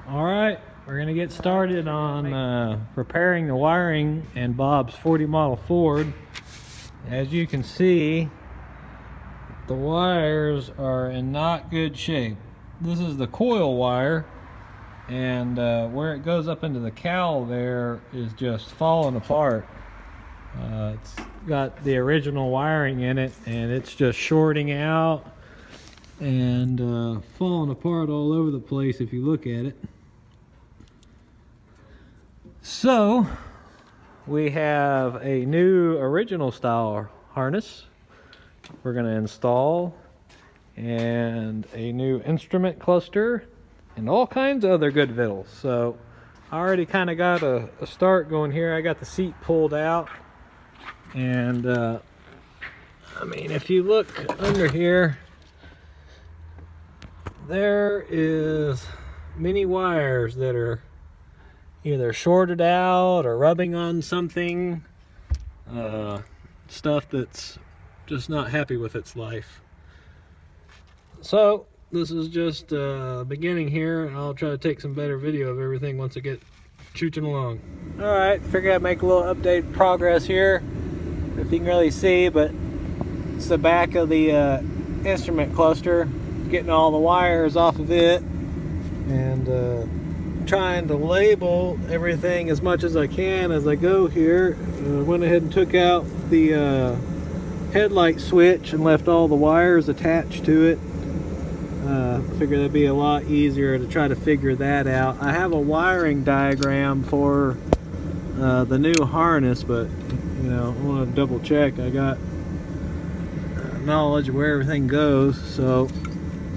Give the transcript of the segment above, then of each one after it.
All right, we're going to get started on repairing the wiring in Bob's 40 model Ford. As you can see, the wires are in not good shape. This is the coil wire, and where it goes up into the cowl there is just falling apart. It's got the original wiring in it, and it's just shorting out and falling apart all over the place if you look at it. So we have a new original style harness we're going to install, and a new instrument cluster, and all kinds of other good vittles. So I already kind of got a start going here. I got the seat pulled out, and I mean, if you look under here, there is many wires that are either shorted out or rubbing on something, stuff that's just not happy with its life. So this is just beginning here, and I'll try to take some better video of everything once I get chooching along. All right, figure I'd make a little update progress here, if you can really see, but it's the back of the instrument cluster, getting all the wires off of it, and trying to label everything as much as I can as I go here. Went ahead and took out the headlight switch and left all the wires attached to it. Figured that'd be a lot easier to try to figure that out. I have a wiring diagram for the new harness, but you know, I want to double check I got knowledge of where everything goes. So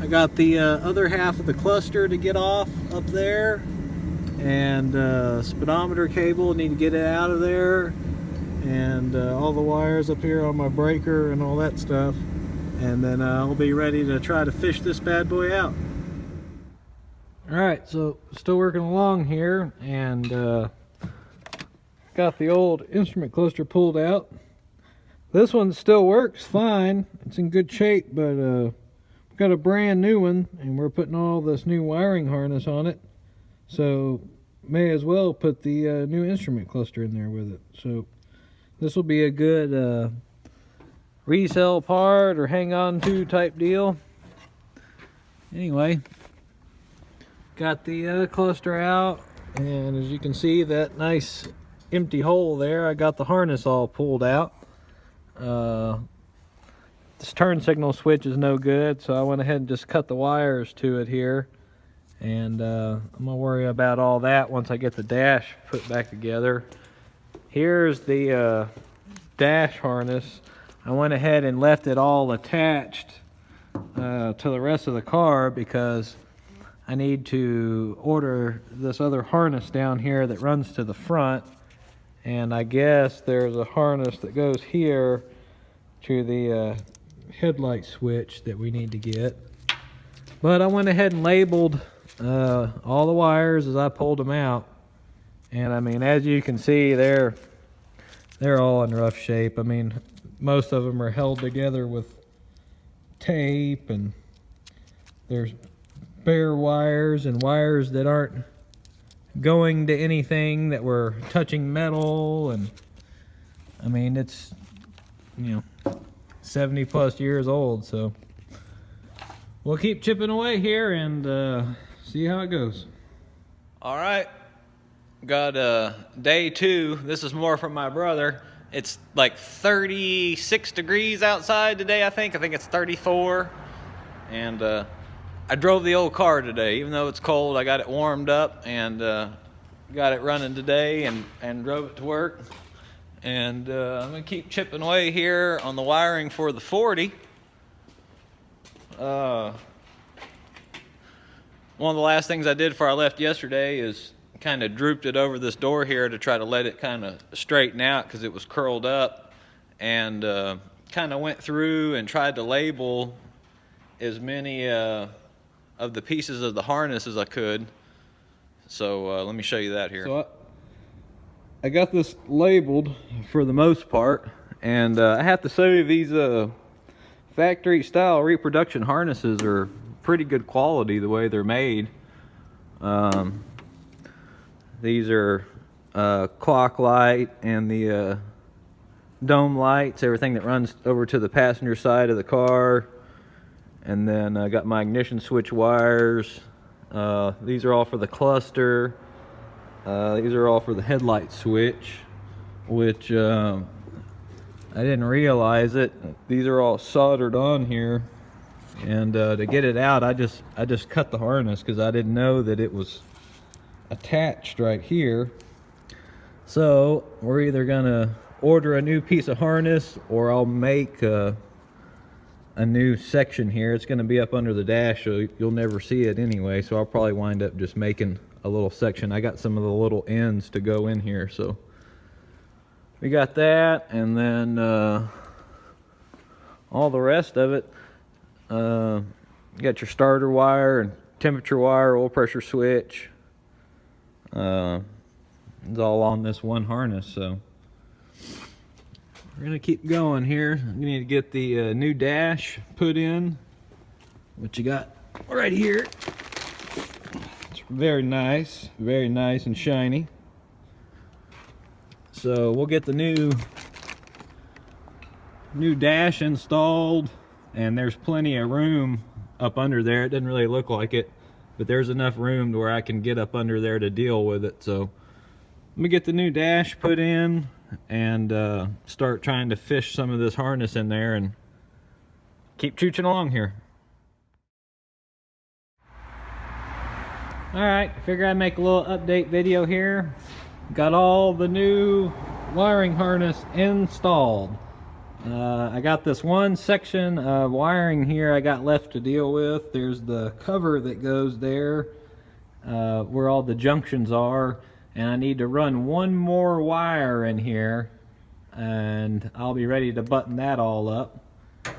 I got the other half of the cluster to get off up there, and speedometer cable, need to get it out of there, and all the wires up here on my breaker and all that stuff, and then I'll be ready to try to fish this bad boy out. Alright, so still working along here, and got the old instrument cluster pulled out. This one still works fine, it's in good shape, but got a brand new one, and we're putting all this new wiring harness on it, so may as well put the new instrument cluster in there with it. So this will be a good resell part or hang on to type deal. Anyway, got the cluster out, and as you can see, that nice empty hole there, I got the harness all pulled out. This turn signal switch is no good, so I went ahead and just cut the wires to it here, and I'm gonna worry about all that once I get the dash put back together. Here's the dash harness. I went ahead and left it all attached to the rest of the car because I need to order this other harness down here that runs to the front, and I guess there's a harness that goes here to the headlight switch that we need to get. But I went ahead and labeled all the wires as I pulled them out, and I mean, as you can see, they're all in rough shape. I mean, most of them are held together with tape, and there's bare wires and wires that aren't going to anything, that were touching metal, and I mean, it's, you know, 70 plus years old. So we'll keep chipping away here and see how it goes. All right, got day 2. This is more from my brother. It's like 36 degrees outside today. I think it's 34, and I drove the old car today. Even though it's cold, I got it warmed up and got it running today, and drove it to work. And I'm gonna keep chipping away here on the wiring for the 40. One of the last things I did before I left yesterday is kind of drooped it over this door here to try to let it kind of straighten out, because it was curled up, and kind of went through and tried to label as many of the pieces of the harness as I could. So let me show you that here. So I got this labeled for the most part, and I have to say these factory style reproduction harnesses are pretty good quality the way they're made. These are clock light and the dome lights, everything that runs over to the passenger side of the car. And then I got my ignition switch wires. These are all for the cluster. These are all for the headlight switch, which I didn't realize it. These are all soldered on here, and to get it out, I just cut the harness because I didn't know that it was attached right here. So we're either gonna order a new piece of harness, or I'll make a new section here. It's gonna be up under the dash, so you'll never see it anyway. So I'll probably wind up just making a little section. I got some of the little ends to go in here, so we got that, and then all the rest of it. You got your starter wire and temperature wire, oil pressure switch. It's all on this one harness, so we're gonna keep going here. We need to get the new dash put in, which you got right here. It's very nice and shiny. So we'll get the new dash installed, and there's plenty of room up under there. It doesn't really look like it, but there's enough room to where I can get up under there to deal with it. So let me get the new dash put in and start trying to fish some of this harness in there and keep chooching along here. Alright, figure I'd make a little update video here. Got all the new wiring harness installed. I got this one section of wiring here I got left to deal with. There's the cover that goes there where all the junctions are, and I need to run one more wire in here, and I'll be ready to button that all up.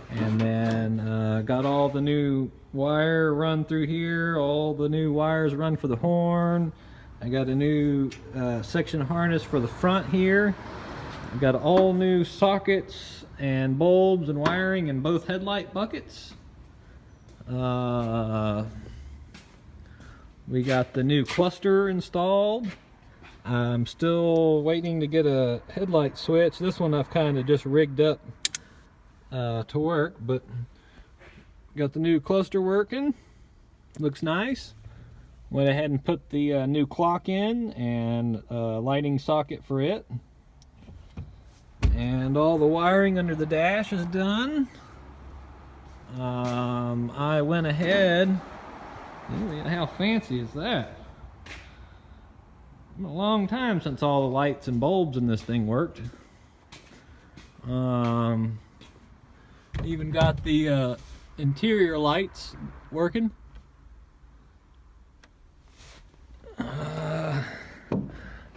And then got all the new wire run through here, all the new wires run for the horn. I got a new section harness for the front here. I got all new sockets and bulbs and wiring in both headlight buckets. We got the new cluster installed. I'm still waiting to get a headlight switch. This one I've kind of just rigged up to work, but got the new cluster working. Looks nice. Went ahead and put the new clock in and lighting socket for it. And all the wiring under the dash is done. I went ahead, how fancy is that? A long time since all the lights and bulbs in this thing worked. Even got the interior lights working.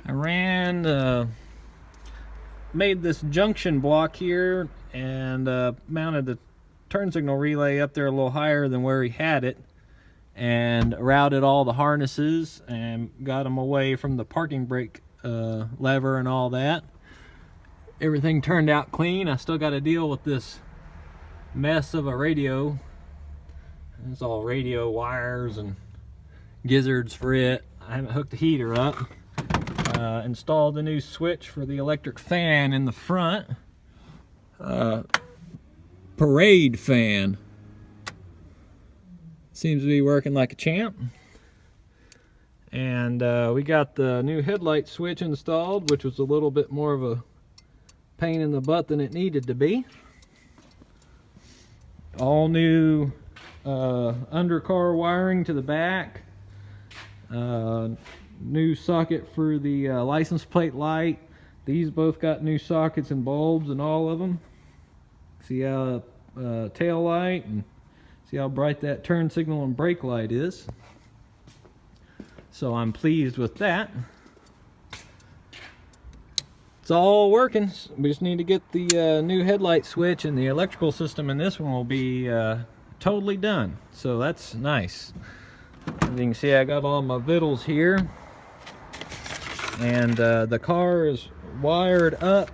I made this junction block here and mounted the turn signal relay up there a little higher than where he had it, and routed all the harnesses and got them away from the parking brake lever and all that. Everything turned out clean. I still got to deal with this mess of a radio. It's all radio wires and gizzards for it. I haven't hooked the heater up. Installed a new switch for the electric fan in the front. Parade fan. Seems to be working like a champ. And we got the new headlight switch installed, which was a little bit more of a pain in the butt than it needed to be. All new undercar wiring to the back. New socket for the license plate light. These both got new sockets and bulbs in all of them. See how tail light, and see how bright that turn signal and brake light is. So I'm pleased with that. It's all working. We just need to get the new headlight switch, and the electrical system in this one will be totally done. So that's nice. As you can see, I got all my vittles here, and the car is wired up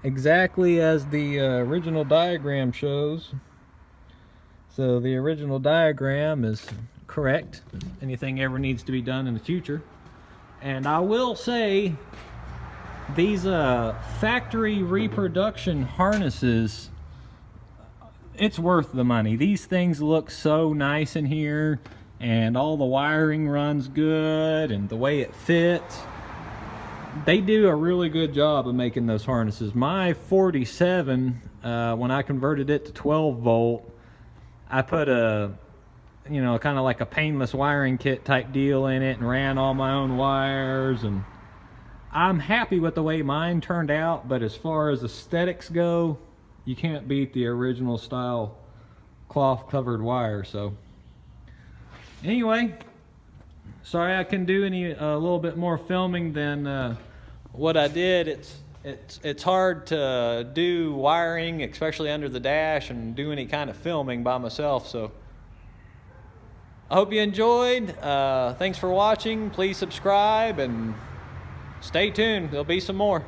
exactly as the original diagram shows. So the original diagram is correct. anything ever needs to be done in the future. And I will say, these factory reproduction harnesses, it's worth the money. These things look so nice in here, and all the wiring runs good, and the way it fits. They do a really good job of making those harnesses. My 47, when I converted it to 12 volt, I put a, you know, kind of like a painless wiring kit type deal in it and ran all my own wires, and I'm happy with the way mine turned out. But as far as aesthetics go, you can't beat the original style cloth covered wire. So anyway, sorry I couldn't do a little bit more filming than what I did. It's hard to do wiring, especially under the dash, and do any kind of filming by myself. So I hope you enjoyed. Thanks for watching. Please subscribe and stay tuned. There'll be some more.